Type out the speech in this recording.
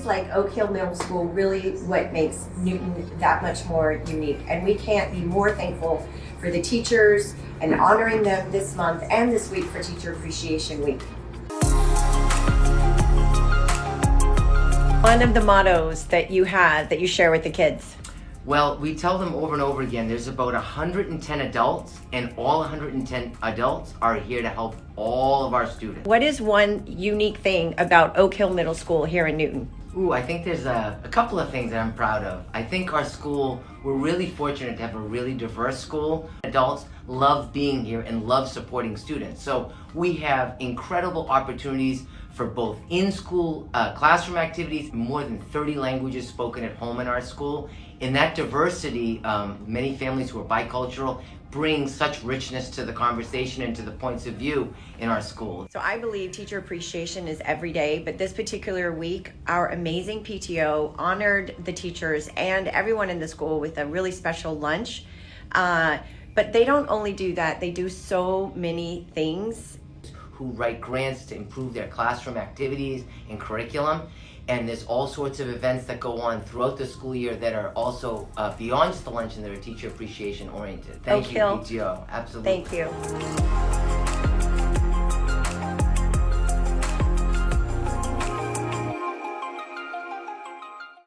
things like Oak Hill Middle School really what makes Newton that much more unique. And we can't be more thankful for the teachers and honoring them this month and this week for Teacher Appreciation Week. One of the mottos that you have that you share with the kids. Well, we tell them over and over again, there's about 110 adults, and all 110 adults are here to help all of our students. What is one unique thing about Oak Hill Middle School here in Newton? I think there's a couple of things that I'm proud of. I think our school, we're really fortunate to have a really diverse school. Adults love being here and love supporting students. So we have incredible opportunities for both in-school classroom activities, more than 30 languages spoken at home in our school. In that diversity, many families who are bicultural bring such richness to the conversation and to the points of view in our school. So I believe teacher appreciation is every day, but this particular week, our amazing PTO honored the teachers and everyone in the school with a really special lunch. But they don't only do that, they do so many things. Who write grants to improve their classroom activities and curriculum. And there's all sorts of events that go on throughout the school year that are also beyond just the luncheon that are teacher appreciation oriented. Thank you, PTO. Absolutely. Thank you.